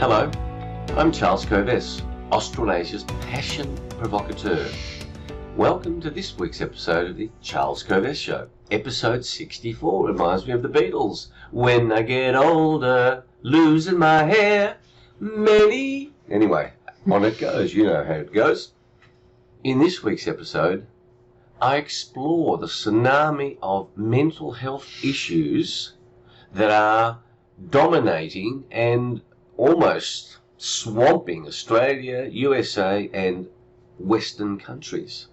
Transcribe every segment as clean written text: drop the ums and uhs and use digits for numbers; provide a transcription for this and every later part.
Hello, I'm Charles Kovess, Australasia's passion provocateur. Welcome to this week's episode of the Charles Kovess Show. Episode 64 reminds me of the Beatles. When I get older, losing my hair, many... Anyway, on it goes, you know how it goes. In this week's episode, I explore the tsunami of mental health issues that are dominating and almost swamping Australia, USA, and Western countries.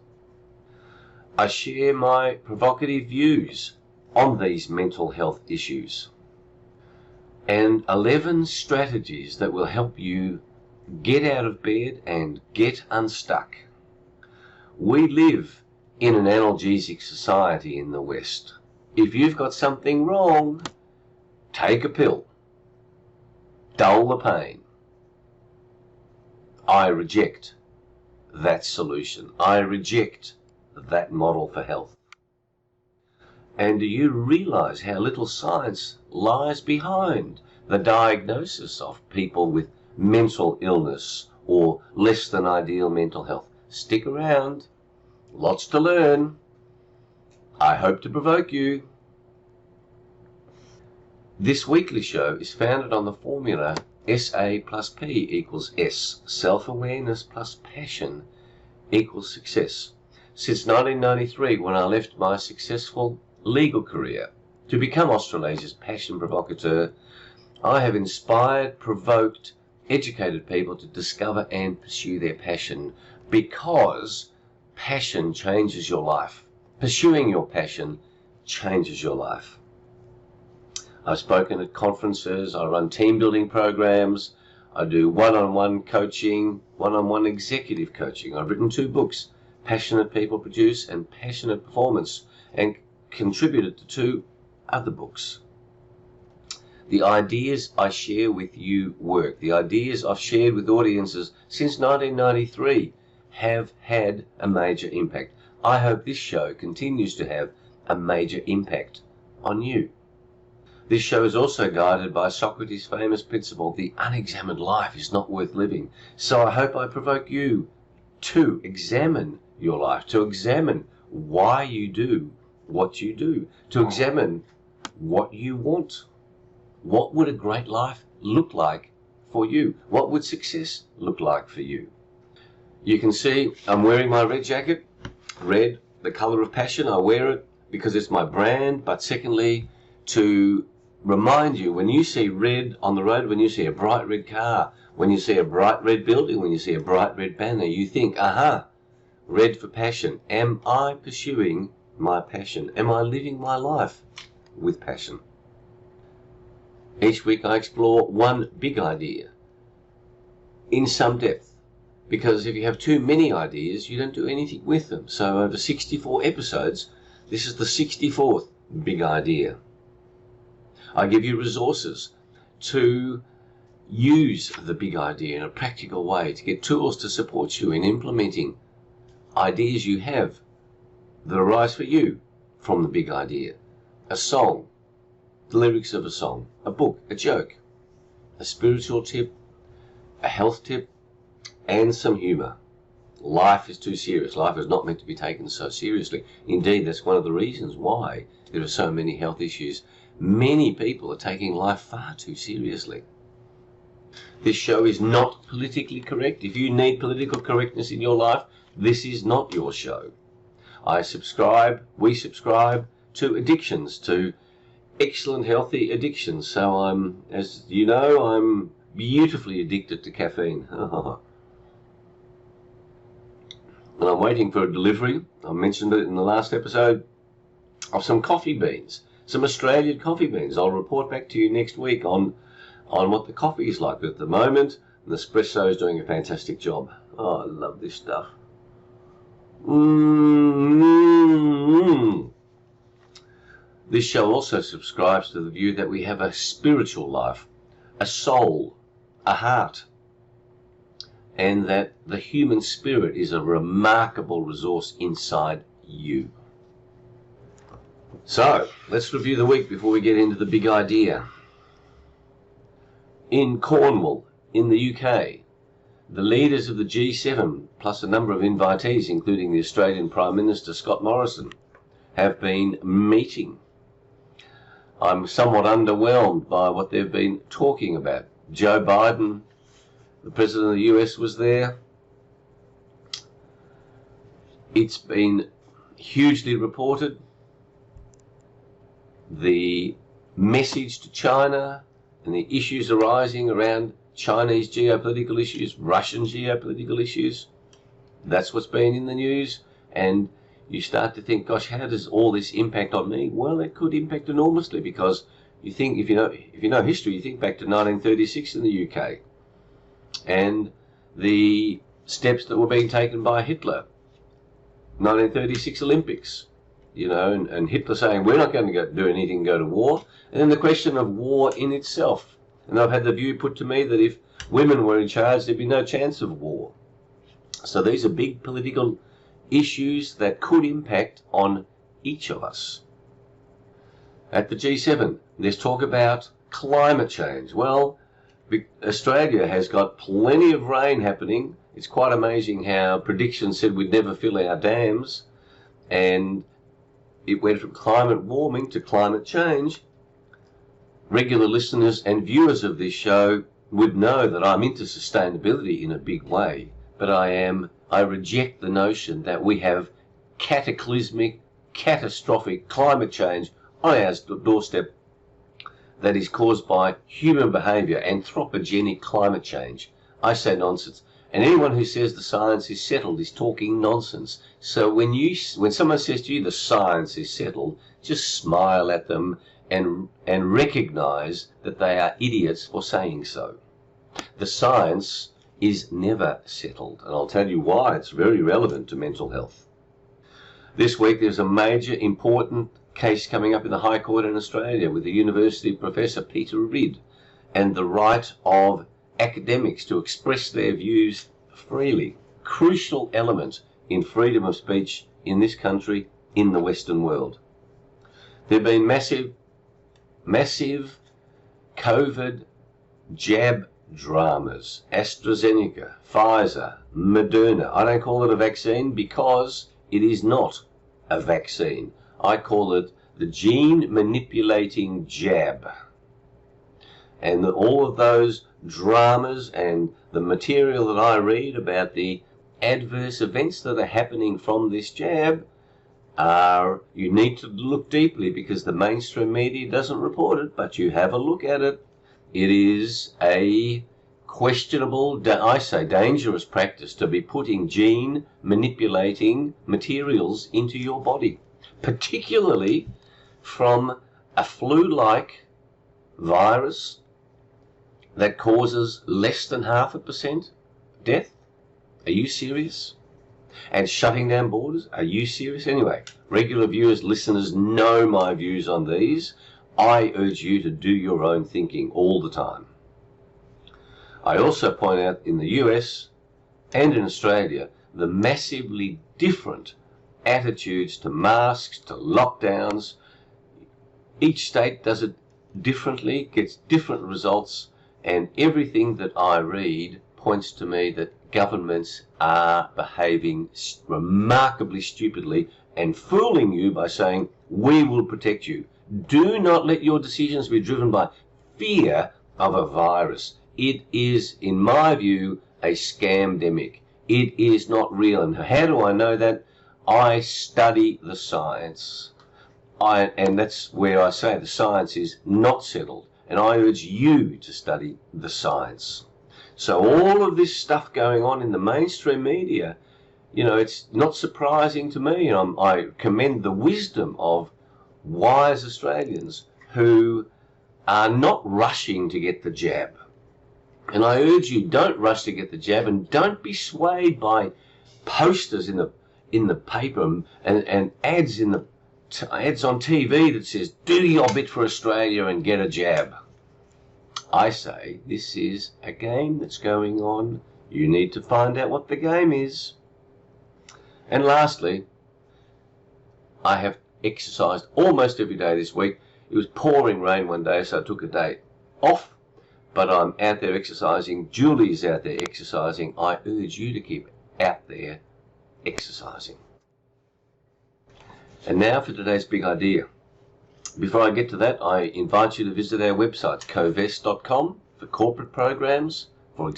I share my provocative views on these mental health issues and 11 strategies that will help you get out of bed and get unstuck. We live in an analgesic society in the West. If you've got something wrong, take a pill. Dull the pain. I reject that solution. I reject that model for health. And do you realize how little science lies behind the diagnosis of people with mental illness or less than ideal mental health? Stick around. Lots to learn. I hope to provoke you. This weekly show is founded on the formula SA plus P equals S. Self-awareness plus passion equals success. Since 1993, when I left my successful legal career to become Australasia's passion provocateur, I have inspired, provoked, educated people to discover and pursue their passion, because passion changes your life. Pursuing your passion changes your life. I've spoken at conferences, I run team building programs, I do one-on-one coaching, one-on-one executive coaching. I've written 2 books, Passionate People Produce and Passionate Performance, and contributed to 2 other books. The ideas I share with you work. The ideas I've shared with audiences since 1993 have had a major impact. I hope this show continues to have a major impact on you. This show is also guided by Socrates' famous principle, the unexamined life is not worth living. So I hope I provoke you to examine your life, to examine why you do what you do, to examine what you want. What would a great life look like for you? What would success look like for you? You can see I'm wearing my red jacket. Red, the color of passion. I wear it because it's my brand, but secondly, to remind you, when you see red on the road, when you see a bright red car, when you see a bright red building, when you see a bright red banner, you think, aha, red for passion. Am I pursuing my passion? Am I living my life with passion? Each week I explore one big idea in some depth, because if you have too many ideas, you don't do anything with them. So over 64 episodes, this is the 64th big idea. I give you resources to use the big idea in a practical way, to get tools to support you in implementing ideas you have that arise for you from the big idea. A song, the lyrics of a song, a book, a joke, a spiritual tip, a health tip, and some humor. Life is too serious. Life is not meant to be taken so seriously. Indeed, that's one of the reasons why there are so many health issues. Many people are taking life far too seriously. This show is not politically correct. If you need political correctness in your life, this is not your show. We subscribe to addictions, to excellent healthy addictions. So as you know, I'm beautifully addicted to caffeine. And I'm waiting for a delivery, I mentioned it in the last episode, of some coffee beans, some Australian coffee beans. I'll report back to you next week on what the coffee is like. But at the moment, Nespresso is doing a fantastic job. Oh, I love this stuff. This show also subscribes to the view that we have a spiritual life, a soul, a heart, and that the human spirit is a remarkable resource inside you. So, let's review the week before we get into the big idea. In Cornwall, in the UK, the leaders of the G7, plus a number of invitees, including the Australian Prime Minister Scott Morrison, have been meeting. I'm somewhat underwhelmed by what they've been talking about. Joe Biden, the President of the US, was there. It's been hugely reported. The message to China and the issues arising around Chinese geopolitical issues, Russian geopolitical issues, that's what's been in the news. And you start to think, gosh, how does all this impact on me? Well, it could impact enormously, because you think, if you know history, you think back to 1936 in the UK and the steps that were being taken by Hitler. 1936 Olympics, and Hitler saying, we're not going to do anything, go to war. And then the question of war in itself. And I've had the view put to me that if women were in charge, there'd be no chance of war. So these are big political issues that could impact on each of us. At the G7, there's talk about climate change. Well, Australia has got plenty of rain happening. It's quite amazing how predictions said we'd never fill our dams, and it went from climate warming to climate change. Regular listeners and viewers of this show would know that I'm into sustainability in a big way, but I reject the notion that we have cataclysmic, catastrophic climate change on our doorstep that is caused by human behaviour, anthropogenic climate change. I say nonsense. And anyone who says the science is settled is talking nonsense. So when someone says to you the science is settled, just smile at them and recognise that they are idiots for saying so. The science is never settled, and I'll tell you why. It's very relevant to mental health. This week there's a major important case coming up in the High Court in Australia with the University Professor Peter Ridd and the right of academics to express their views freely. Crucial element in freedom of speech in this country, in the Western world. There have been massive COVID jab dramas. AstraZeneca, Pfizer, Moderna. I don't call it a vaccine because it is not a vaccine. I call it the gene manipulating jab. And all of those dramas and the material that I read about the adverse events that are happening from this jab you need to look deeply, because the mainstream media doesn't report it, but you have a look at it. It is a questionable, I say dangerous practice to be putting gene manipulating materials into your body, particularly from a flu-like virus that causes less than 0.5% death. Are you serious? And shutting down borders? Are you serious? Anyway, regular viewers, listeners know my views on these. I urge you to do your own thinking all the time. I also point out in the US and in Australia the massively different attitudes to masks, to lockdowns. Each state does it differently, gets different results, and everything that I read points to me that governments are behaving remarkably stupidly and fooling you by saying, we will protect you. Do not let your decisions be driven by fear of a virus. It is, in my view, a scamdemic. It is not real. And how do I know that? I study the science. And that's where I say the science is not settled. And I urge you to study the science. So all of this stuff going on in the mainstream media, it's not surprising to me. And I commend the wisdom of wise Australians who are not rushing to get the jab. And I urge you, don't rush to get the jab, and don't be swayed by posters in the paper and ads ads on TV that says, do your bit for Australia and get a jab. I say this is a game that's going on. You need to find out what the game is. And lastly, I have exercised almost every day this week. It was pouring rain one day, so I took a day off. but I'm out there exercising. Julie's out there exercising. I urge you to keep out there exercising. And now for today's big idea. Before I get to that, I invite you to visit our website, covest.com, for corporate programs, for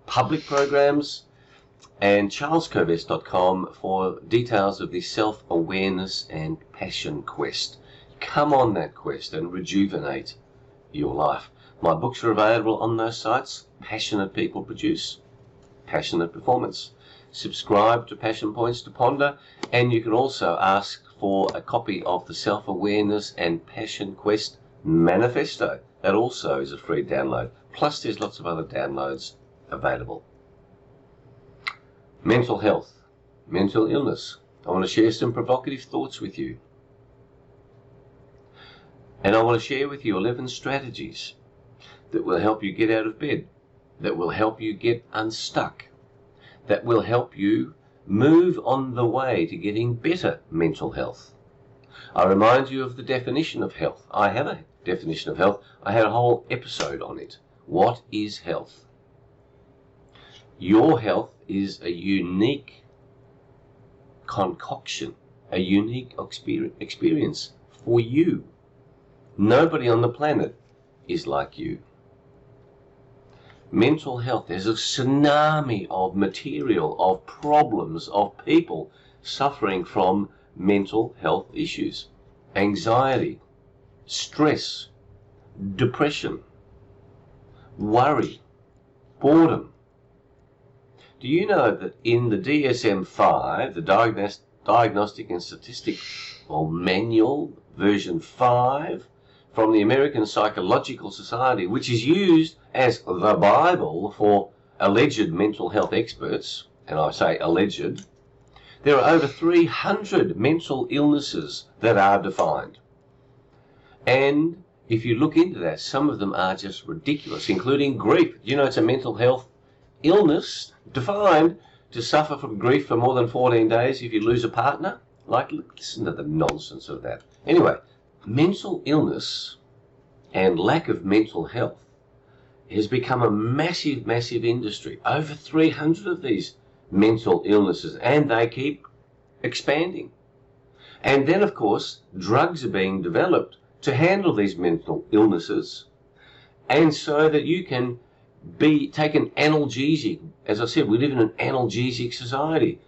public programs, and charlescovest.com for details of the self-awareness and passion quest. Come on that quest and rejuvenate your life. My books are available on those sites. Passionate People Produce Passionate Performance. Subscribe to Passion Points to Ponder, and you can also ask for a copy of the Self-Awareness and Passion Quest Manifesto. That also is a free download. Plus there's lots of other downloads available. Mental health, mental illness. I want to share some provocative thoughts with you. And I want to share with you 11 strategies that will help you get out of bed, that will help you get unstuck, that will help you move on the way to getting better mental health. I remind you of the definition of health. I have a definition of health. I had a whole episode on it. What is health? Your health is a unique concoction, a unique experience for you. Nobody on the planet is like you. Mental health, there's a tsunami of material, of problems, of people suffering from mental health issues. Anxiety, stress, depression, worry, boredom. Do you know that in the DSM-5, the Diagnostic and Statistical Manual, version 5, from the American Psychological Society, which is used as the Bible for alleged mental health experts, and I say alleged, there are over 300 mental illnesses that are defined. And if you look into that, some of them are just ridiculous, including grief. You know, it's a mental health illness defined to suffer from grief for more than 14 days if you lose a partner. Like, listen to the nonsense of that. Anyway, mental illness and lack of mental health has become a massive, massive industry. Over 300 of these mental illnesses, and they keep expanding. And then, of course, drugs are being developed to handle these mental illnesses, and so that you can take an analgesic. As I said, we live in an analgesic society.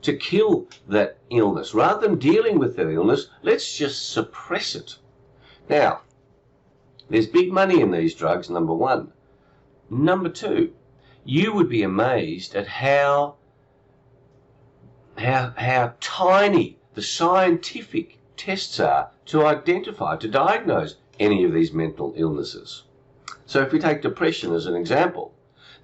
To kill that illness, rather than dealing with that illness, let's just suppress it. Now, there's big money in these drugs, number one. Number two, you would be amazed at how tiny the scientific tests are to identify, to diagnose any of these mental illnesses. So if we take depression as an example,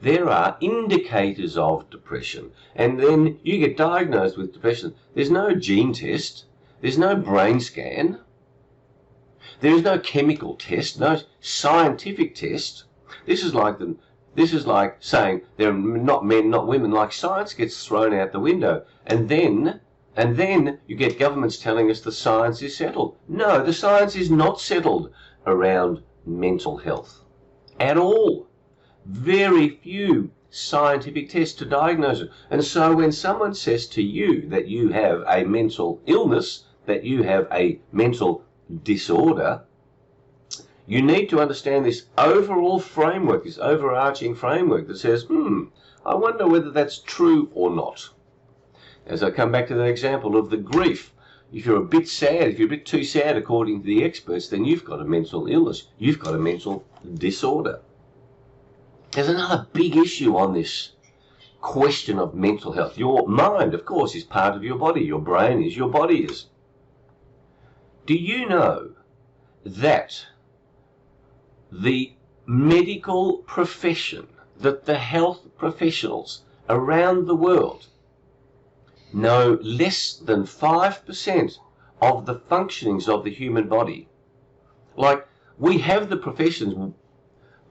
there are indicators of depression, and then you get diagnosed with depression. There's no gene test, there's no brain scan, there is no chemical test, no scientific test. This is like saying there are not men, not women. Like, science gets thrown out the window, and then you get governments telling us the science is settled. No, the science is not settled around mental health at all. Very few scientific tests to diagnose it. And so when someone says to you that you have a mental illness, that you have a mental disorder, you need to understand this overall framework, this overarching framework that says, I wonder whether that's true or not. As I come back to that example of the grief, if you're a bit sad, if you're a bit too sad according to the experts, then you've got a mental illness. You've got a mental disorder. There's another big issue on this question of mental health. Your mind, of course, is part of your body. Your brain is, your body is. Do you know that the medical profession, that the health professionals around the world know less than 5% of the functionings of the human body? Like, we have the professions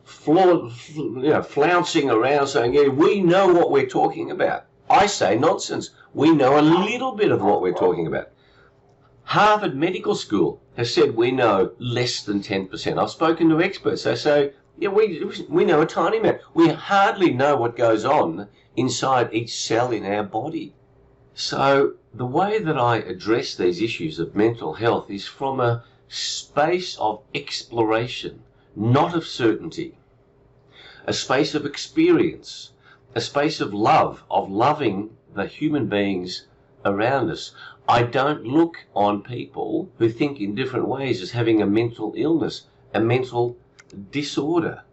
flouncing around saying, yeah, we know what we're talking about. I say nonsense. We know a little bit of what we're talking about. Harvard Medical School has said we know less than 10%. I've spoken to experts. They say Yeah, we know a tiny amount. We hardly know what goes on inside each cell in our body. So the way that I address these issues of mental health is from a space of exploration, not of certainty. A space of experience, a space of love, of loving the human beings around us. I don't look on people who think in different ways as having a mental illness, a mental disorder.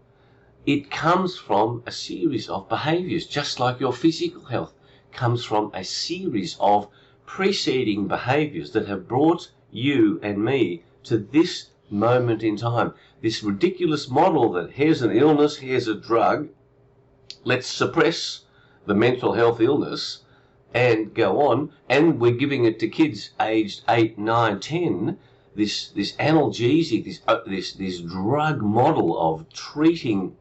It comes from a series of behaviors, just like your physical health comes from a series of preceding behaviors that have brought you and me to this moment in time. This ridiculous model that here's an illness, here's a drug, let's suppress the mental health illness and go on, and we're giving it to kids aged 8, 9, 10, this analgesic, this drug model of treating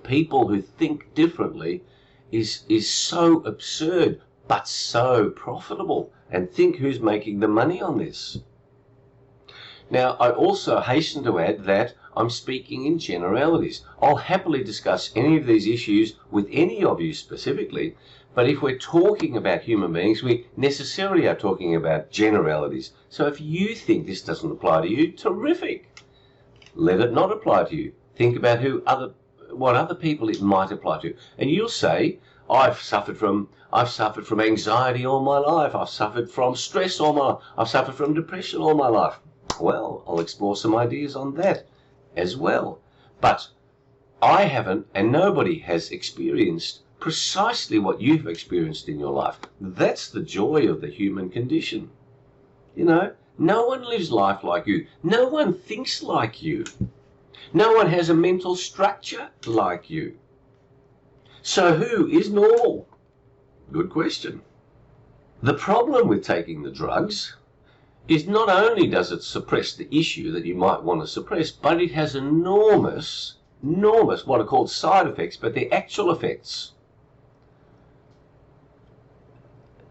people who think differently is so absurd, but so profitable. And think who's making the money on this. Now, I also hasten to add that I'm speaking in generalities. I'll happily discuss any of these issues with any of you specifically, but if we're talking about human beings, we necessarily are talking about generalities. So if you think this doesn't apply to you, terrific. Let it not apply to you. Think about what other people it might apply to. And you'll say, I've suffered from anxiety all my life. I've suffered from stress all my life. I've suffered from depression all my life. Well, I'll explore some ideas on that as well. But I haven't, and nobody has experienced precisely what you've experienced in your life. That's the joy of the human condition. You know, no one lives life like you. No one thinks like you. No one has a mental structure like you. So who is normal? Good question. The problem with taking the drugs is not only does it suppress the issue that you might want to suppress, but it has enormous, what are called side effects, but they're actual effects.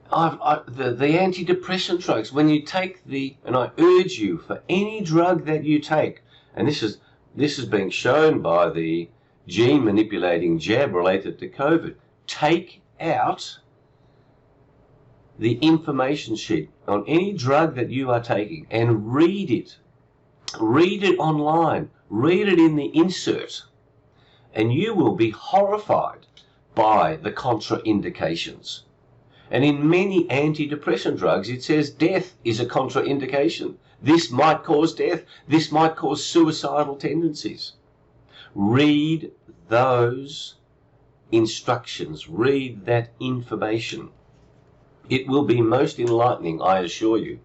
The antidepressant drugs, when you take and I urge you for any drug that you take, and this is being shown by the gene manipulating jab related to COVID, take out the information sheet on any drug that you are taking and read it. Read it online. Read it in the insert. And you will be horrified by the contraindications. And in many antidepressant drugs, it says death is a contraindication. This might cause death. This might cause suicidal tendencies. Read those instructions. Read that information. It will be most enlightening, I assure you.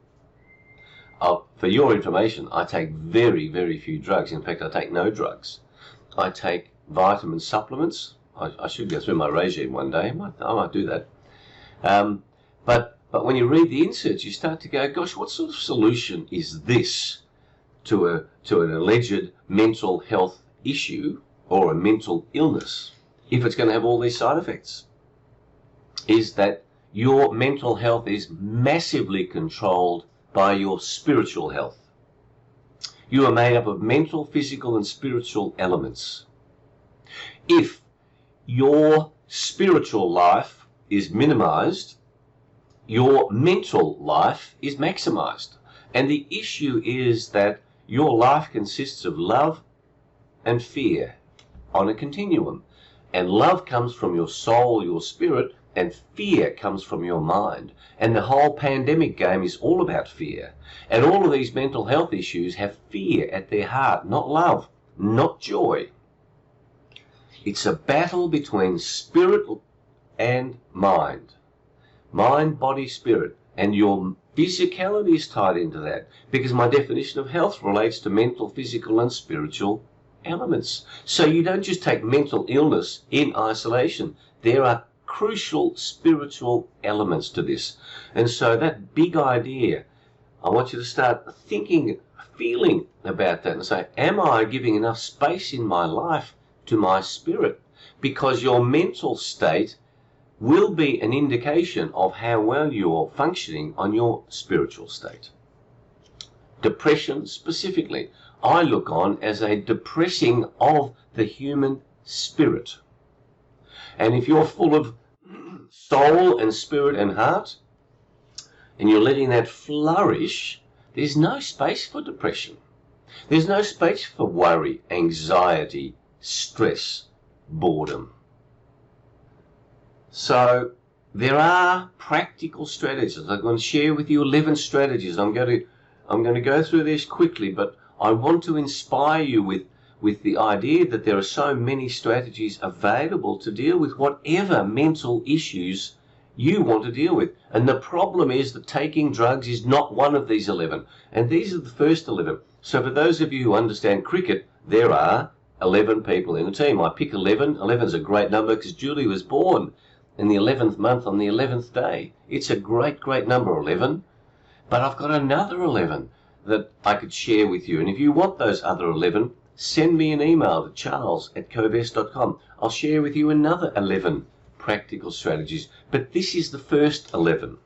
For your information, I take very, very few drugs. In fact, I take no drugs. I take vitamin supplements. I should go through my regime one day. I might do that. But when you read the inserts, you start to go, gosh, what sort of solution is this to an alleged mental health issue or a mental illness if it's going to have all these side effects? Is that your mental health is massively controlled by your spiritual health. You are made up of mental, physical, and spiritual elements. If your spiritual life is minimized, your mental life is maximized. And the issue is that your life consists of love and fear on a continuum. And love comes from your soul, your spirit, and fear comes from your mind. And the whole pandemic game is all about fear. And all of these mental health issues have fear at their heart, not love, not joy. It's a battle between spirit and mind. Mind, body, spirit. And your physicality is tied into that, because my definition of health relates to mental, physical, and spiritual elements. So you don't just take mental illness in isolation. There are crucial spiritual elements to this. And so that big idea, I want you to start thinking, feeling about that and say, am I giving enough space in my life to my spirit? Because your mental state will be an indication of how well you're functioning on your spiritual state. Depression specifically. I look on as a depressing of the human spirit. And if you're full of soul and spirit and heart, and you're letting that flourish, there's no space for depression. There's no space for worry, anxiety, stress, boredom. So there are practical strategies. I'm going to share with you 11 strategies. I'm going to go through this quickly, but I want to inspire you with the idea that there are so many strategies available to deal with whatever mental issues you want to deal with. And the problem is that taking drugs is not one of these 11. And these are the first 11. So for those of you who understand cricket, there are 11 people in a team. I pick 11. 11 is a great number because Julie was born in the 11th month on the 11th day. It's a great, great number, 11. But I've got another 11 that I could share with you. And if you want those other 11, send me an email to charles@covest.com. I'll share with you another 11 practical strategies. But this is the first 11.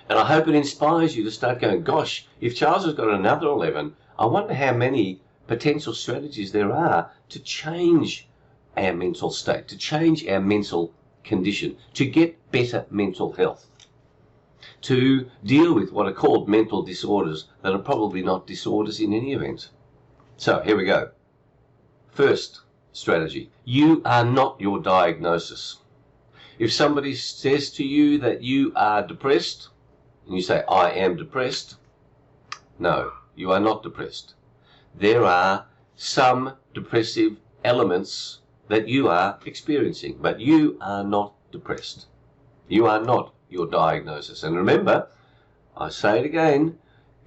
And I hope it inspires you to start going, gosh, if Charles has got another 11, I wonder how many potential strategies there are to change our mental state, to change our mental condition, to get better mental health, to deal with what are called mental disorders that are probably not disorders in any event. So here we go. First strategy, you are not your diagnosis. If somebody says to you that you are depressed, and you say, I am depressed, no, you are not depressed. There are some depressive elements that you are experiencing, but you are not depressed. You are not your diagnosis. And remember, I say it again,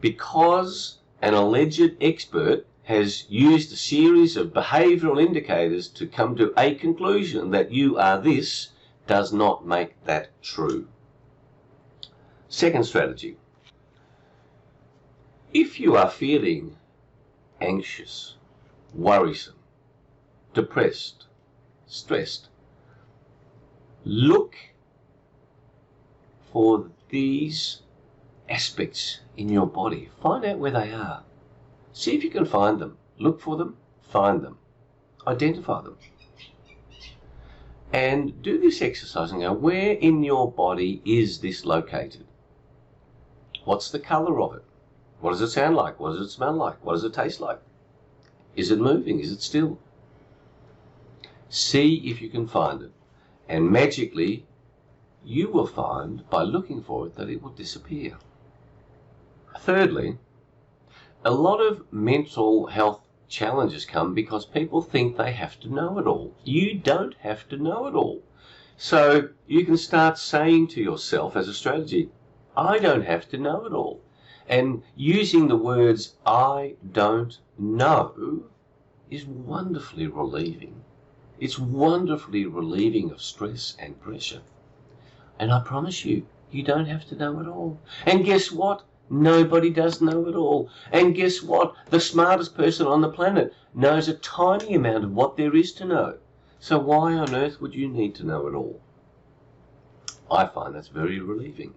because an alleged expert has used a series of behavioral indicators to come to a conclusion that you are this, does not make that true. Second strategy. If you are feeling anxious, worrisome, depressed, stressed, look for these aspects in your body. Find out where they are. See if you can find them. Look for them, find them, identify them. And do this exercise and go, where in your body is this located? What's the color of it? What does it sound like? What does it smell like? What does it taste like? Is it moving? Is it still? See if you can find it. And magically, you will find, by looking for it, that it will disappear. Thirdly, a lot of mental health challenges come because people think they have to know it all. You don't have to know it all. So you can start saying to yourself as a strategy, I don't have to know it all. And using the words, I don't know, is wonderfully relieving. It's wonderfully relieving of stress and pressure. And I promise you, you don't have to know it all. And guess what? Nobody does know it all. And guess what? The smartest person on the planet knows a tiny amount of what there is to know. So why on earth would you need to know it all? I find that's very relieving.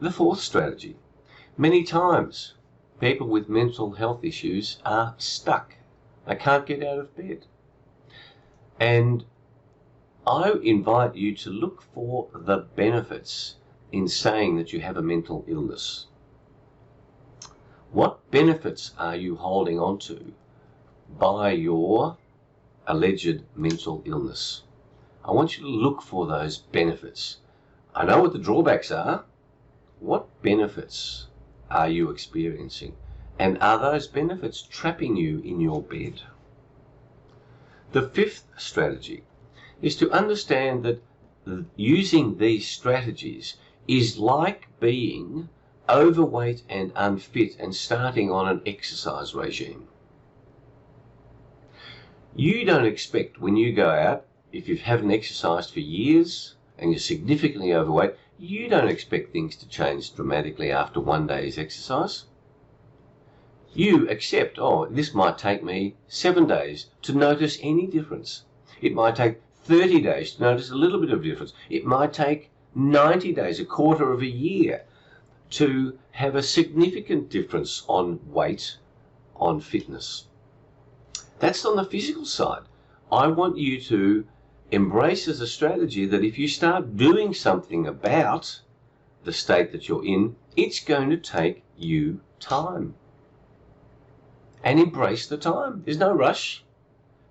The fourth strategy. Many times, people with mental health issues are stuck. They can't get out of bed. And I invite you to look for the benefits in saying that you have a mental illness. What benefits are you holding on to by your alleged mental illness? I want you to look for those benefits. I know what the drawbacks are. What benefits are you experiencing? And are those benefits trapping you in your bed? The fifth strategy is to understand that using these strategies is like being overweight and unfit and starting on an exercise regime. You don't expect when you go out, if you haven't exercised for years and you're significantly overweight, you don't expect things to change dramatically after one day's exercise. You accept, oh, this might take me 7 days to notice any difference. It might take 30 days to notice a little bit of difference. It might take 90 days, a quarter of a year, to have a significant difference on weight, on fitness. That's on the physical side. I want you to embrace as a strategy that if you start doing something about the state that you're in, it's going to take you time. And embrace the time. There's no rush.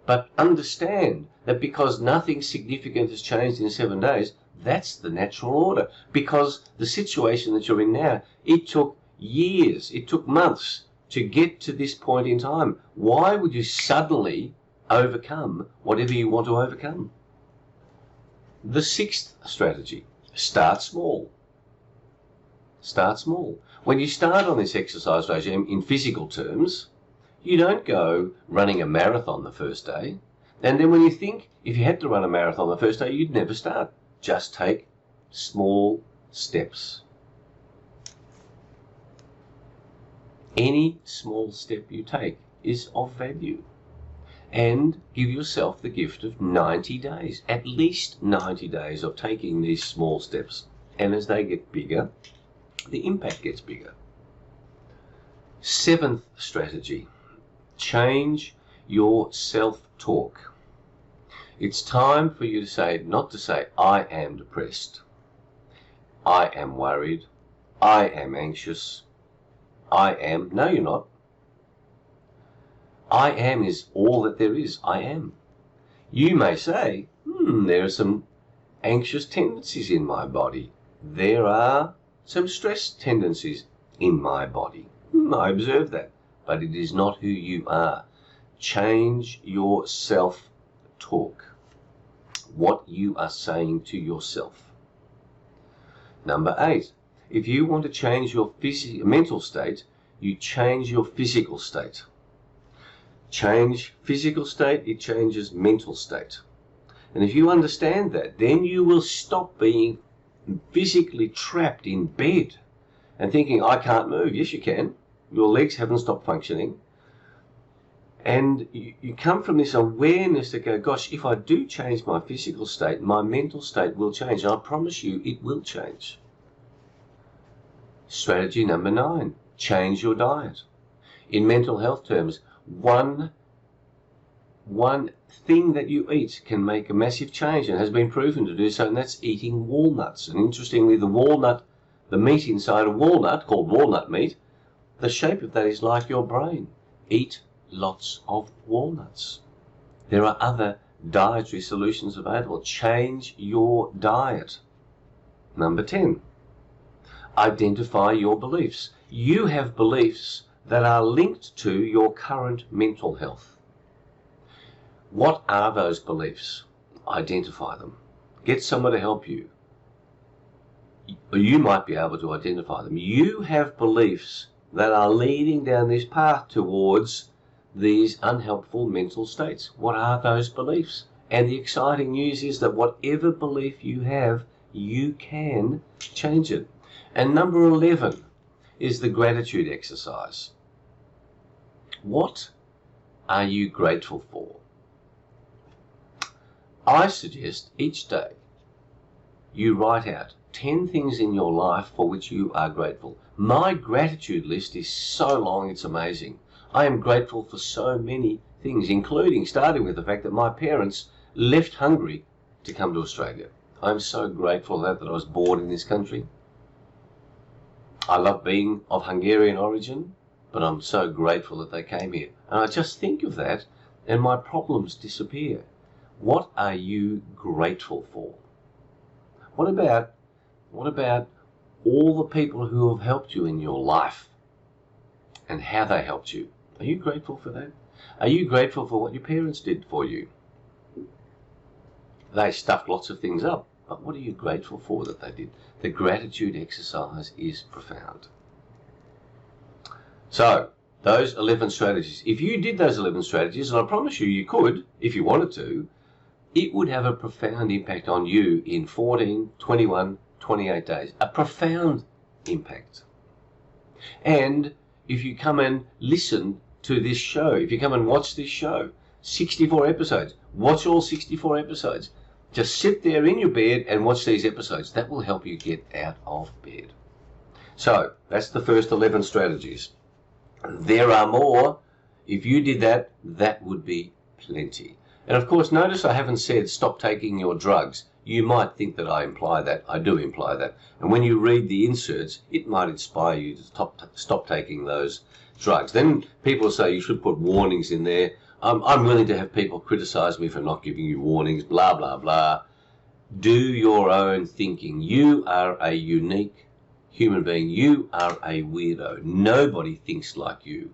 But understand that because nothing significant has changed in 7 days, that's the natural order. Because the situation that you're in now, it took years, it took months to get to this point in time. Why would you suddenly overcome whatever you want to overcome? The sixth strategy, start small. Start small. When you start on this exercise regime in physical terms, you don't go running a marathon the first day. And then when you think, if you had to run a marathon the first day, you'd never start. Just take small steps. Any small step you take is of value. And give yourself the gift of 90 days, at least 90 days of taking these small steps. And as they get bigger, the impact gets bigger. Seventh strategy, change your self-talk. It's time for you to say, not to say, I am depressed, I am worried, I am anxious, I am. No, you're not. I am is all that there is. I am. You may say, there are some anxious tendencies in my body. There are some stress tendencies in my body. I observe that. But it is not who you are. Change your self-talk. What you are saying to yourself. Number 8. If you want to change your mental state, you change your physical state. Change physical state, it changes mental state. And if you understand that, then you will stop being physically trapped in bed and thinking, I can't move. Yes, you can. Your legs haven't stopped functioning. And you come from this awareness that go, gosh, if I do change my physical state, my mental state will change. And I promise you, it will change. Strategy number 9, change your diet. In mental health terms, one thing that you eat can make a massive change and has been proven to do so, and that's eating walnuts. And interestingly, the meat inside a walnut, called walnut meat, the shape of that is like your brain. Eat lots of walnuts. There are other dietary solutions available. Change your diet. Number 10, identify your beliefs. You have beliefs that are linked to your current mental health. What are those beliefs? Identify them. Get someone to help you. You might be able to identify them. You have beliefs that are leading down this path towards these unhelpful mental states. What are those beliefs? And the exciting news is that whatever belief you have, you can change it. And number 11 is the gratitude exercise. What are you grateful for? I suggest each day you write out 10 things in your life for which you are grateful. My gratitude list is so long, it's amazing. I am grateful for so many things, including starting with the fact that my parents left Hungary to come to Australia. I'm so grateful that I was born in this country. I love being of Hungarian origin, but I'm so grateful that they came here. And I just think of that and my problems disappear. What are you grateful for? What about all the people who have helped you in your life and how they helped you? Are you grateful for that? Are you grateful for what your parents did for you? They stuffed lots of things up, but what are you grateful for that they did? The gratitude exercise is profound. So, those 11 strategies. If you did those 11 strategies, and I promise you could, if you wanted to, it would have a profound impact on you in 14, 21, 28 days. A profound impact. And if you come and listen to this show, if you come and watch this show, 64 episodes, watch all 64 episodes. Just sit there in your bed and watch these episodes. That will help you get out of bed. So that's the first 11 strategies. There are more. If you did that, that would be plenty. And of course, notice I haven't said stop taking your drugs. You might think that I imply that. I do imply that. And when you read the inserts, it might inspire you to stop taking those drugs. Then people say you should put warnings in there. I'm willing to have people criticize me for not giving you warnings, blah, blah, blah. Do your own thinking. You are a unique human being. You are a weirdo. Nobody thinks like you.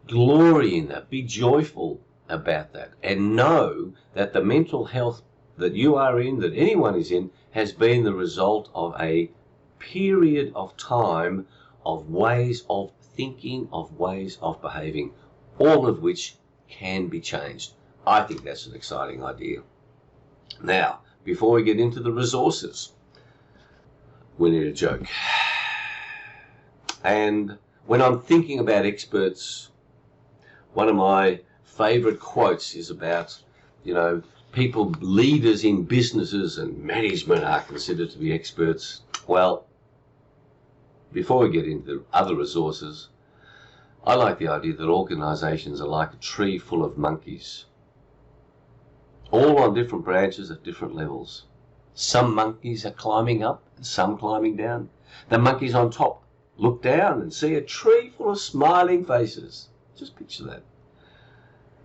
Glory in that. Be joyful about that. And know that the mental health that you are in, that anyone is in, has been the result of a period of time of ways of thinking, of ways of behaving, all of which can be changed. I think that's an exciting idea. Now, before we get into the resources, we need a joke. And when I'm thinking about experts, one of my favorite quotes is about, people, leaders in businesses and management are considered to be experts. Well, before we get into other resources, I like the idea that organizations are like a tree full of monkeys, all on different branches at different levels. Some monkeys are climbing up and some climbing down. The monkeys on top look down and see a tree full of smiling faces. Just picture that.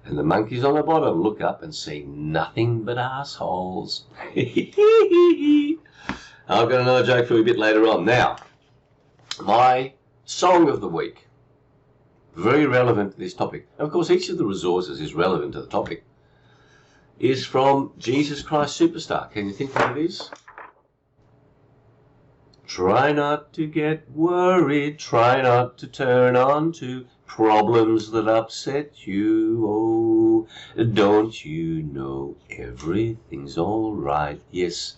And the monkeys on the bottom look up and see nothing but assholes. I've got another joke for you a bit later on. Now, my song of the week, very relevant to this topic. Of course, each of the resources is relevant to the topic, is from Jesus Christ Superstar. Can you think what it is? Try not to get worried, try not to turn on to problems that upset you. Oh, don't you know everything's all right? Yes,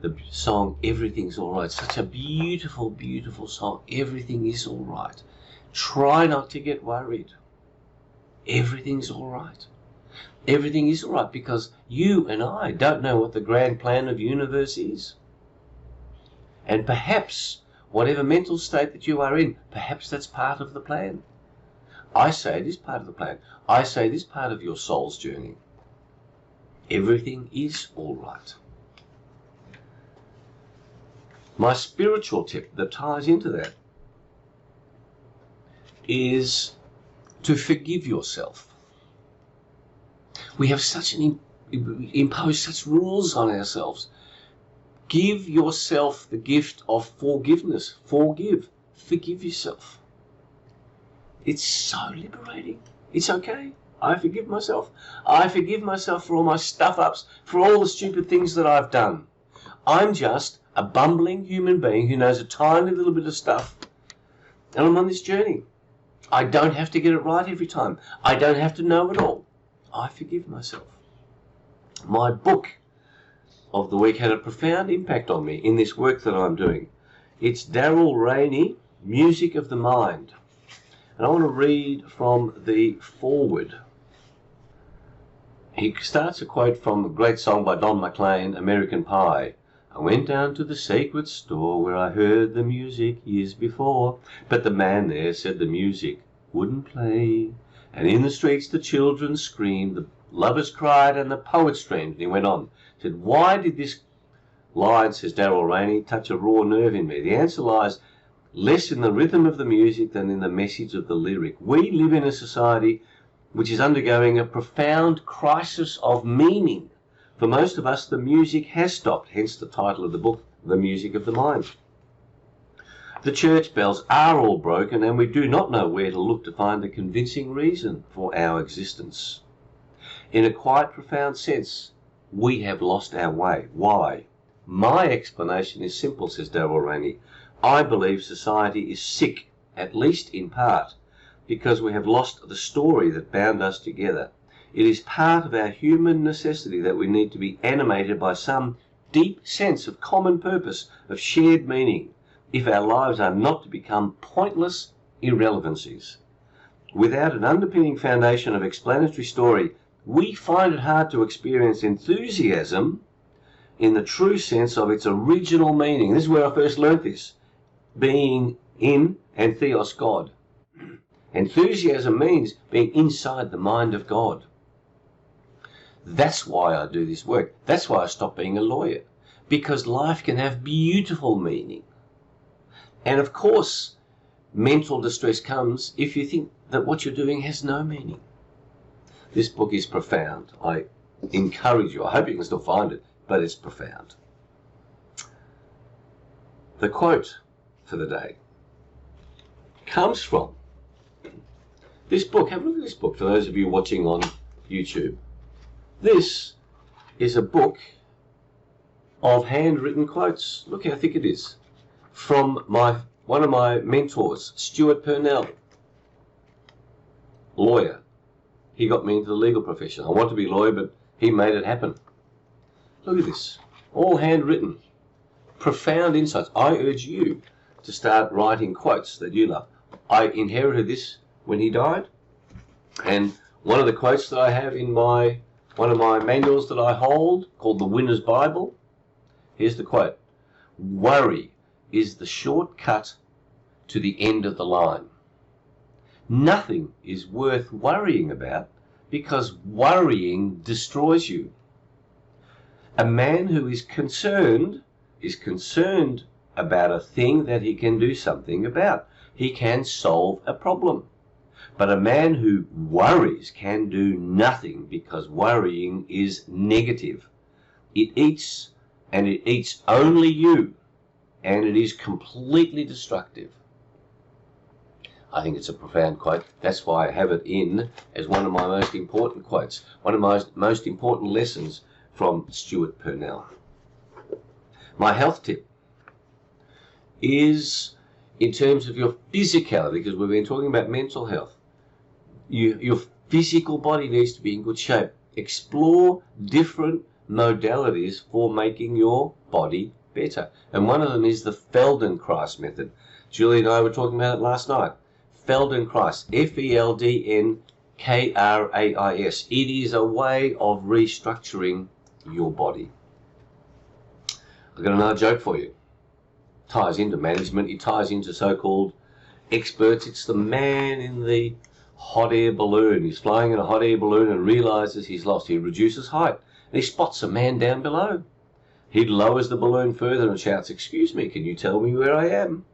the song Everything's All Right. Such a beautiful, beautiful song. Everything is all right. Try not to get worried. Everything's all right. Everything is all right because you and I don't know what the grand plan of the universe is. And perhaps, whatever mental state that you are in, perhaps that's part of the plan. I say it is part of the plan. I say it is part of your soul's journey. Everything is all right. My spiritual tip that ties into that is to forgive yourself. We have imposed such rules on ourselves. Give yourself the gift of forgiveness. Forgive yourself. It's so liberating. It's okay. I forgive myself. I forgive myself for all my stuff-ups, for all the stupid things that I've done. I'm just a bumbling human being who knows a tiny little bit of stuff, and I'm on this journey. I don't have to get it right every time. I don't have to know it all. I forgive myself. My book of the week had a profound impact on me in this work that I'm doing. It's Darrell Rainey, Music of the Mind. And I want to read from the foreword. He starts a quote from a great song by Don McLean, American Pie. I went down to the sacred store where I heard the music years before, but the man there said the music wouldn't play. And in the streets the children screamed, the lovers cried, and the poets dreamed. And he went on, said, why did this line, says Darrell Rainey, touch a raw nerve in me? The answer lies less in the rhythm of the music than in the message of the lyric. We live in a society which is undergoing a profound crisis of meaning. For most of us, the music has stopped, hence the title of the book, The Music of the Mind. The church bells are all broken, and we do not know where to look to find the convincing reason for our existence. In a quite profound sense, we have lost our way. Why? My explanation is simple, says Darrell Rainey. I believe society is sick, at least in part, because we have lost the story that bound us together. It is part of our human necessity that we need to be animated by some deep sense of common purpose, of shared meaning, if our lives are not to become pointless irrelevancies. Without an underpinning foundation of explanatory story, we find it hard to experience enthusiasm in the true sense of its original meaning. This is where I first learnt this. Being in, and theos, God. Enthusiasm means being inside the mind of God. That's why I do this work. That's why I stopped being a lawyer. Because life can have beautiful meaning. And of course, mental distress comes if you think that what you're doing has no meaning. This book is profound. I encourage you. I hope you can still find it, but it's profound. The quote for the day comes from this book. Have a look at this book for those of you watching on YouTube. This is a book of handwritten quotes. Look how thick it is. From one of my mentors, Stuart Purnell, lawyer. He got me into the legal profession. I want to be a lawyer, but he made it happen. Look at this. All handwritten. Profound insights. I urge you to start writing quotes that you love. I inherited this when he died, and one of the quotes that I have in one of my manuals that I hold, called the Winner's Bible, here's the quote: "Worry is the shortcut to the end of the line. Nothing is worth worrying about because worrying destroys you. A man who is concerned about a thing that he can do something about. He can solve a problem. But a man who worries can do nothing because worrying is negative. It eats, and it eats only you, and it is completely destructive." I think it's a profound quote. That's why I have it in as one of my most important quotes, one of my most important lessons from Stuart Purnell. My health tip is in terms of your physicality, because we've been talking about mental health. Your physical body needs to be in good shape. Explore different modalities for making your body better. And one of them is the Feldenkrais method. Julie and I were talking about it last night. Feldenkrais, Feldnkrais. It is a way of restructuring your body. I've got another joke for you. Ties into management. It ties into so-called experts. It's the man in the hot air balloon. He's flying in a hot air balloon and realizes he's lost. He reduces height and he spots a man down below. He lowers the balloon further and shouts, "Excuse me, can you tell me where I am?"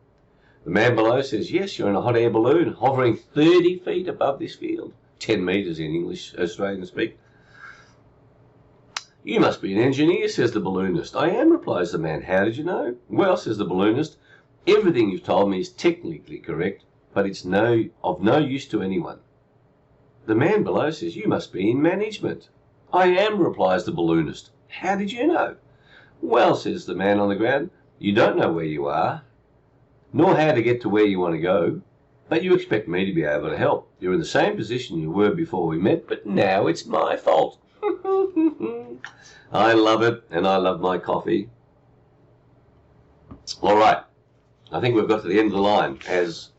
The man below says, "Yes, you're in a hot air balloon hovering 30 feet above this field." 10 meters in English, Australian speak. "You must be an engineer," says the balloonist. "I am," replies the man. "How did you know?" "Well," says the balloonist, "everything you've told me is technically correct, but it's of no use to anyone." The man below says, "You must be in management." "I am," replies the balloonist. "How did you know?" "Well," says the man on the ground, "you don't know where you are, nor how to get to where you want to go, but you expect me to be able to help. You're in the same position you were before we met, but now it's my fault." I love it, and I love my coffee. All right, I think we've got to the end of the line, as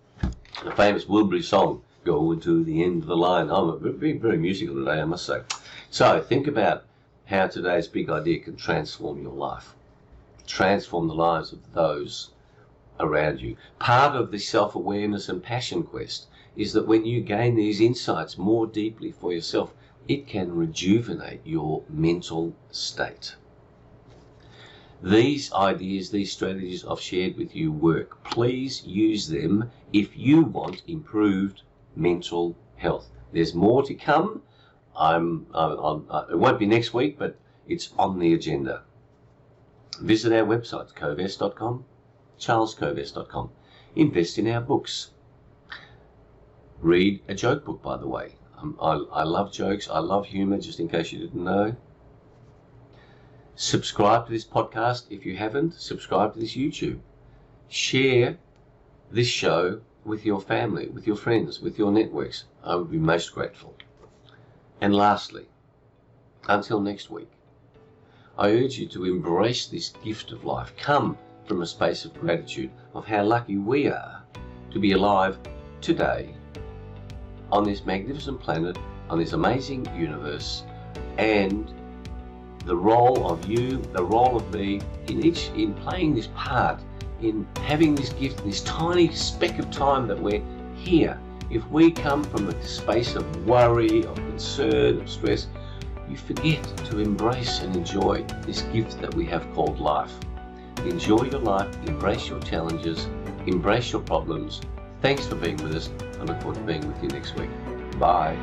the famous Wilbury song, "Going to the end of the line." I'm being very musical today, I must say. So think about how today's big idea can transform your life, transform the lives of those around you. Part of the self-awareness and passion quest is that when you gain these insights more deeply for yourself, it can rejuvenate your mental state. These ideas, these strategies I've shared with you work. Please use them if you want improved mental health. There's more to come. It won't be next week, but it's on the agenda. Visit our websites, covest.com, charlescovest.com. Invest in our books. Read a joke book, by the way. I love jokes. I love humor, just in case you didn't know. Subscribe to this podcast if you haven't. Subscribe to this YouTube. Share this show with your family, with your friends, with your networks. I would be most grateful. And lastly, until next week, I urge you to embrace this gift of life. Come from a space of gratitude of how lucky we are to be alive today on this magnificent planet, on this amazing universe, and the role of you, the role of me in playing this part in having this gift, this tiny speck of time that we're here. If we come from a space of worry, of concern, of stress, you forget to embrace and enjoy this gift that we have called life. Enjoy your life, embrace your challenges, embrace your problems. Thanks for being with us. I look forward to being with you next week. Bye.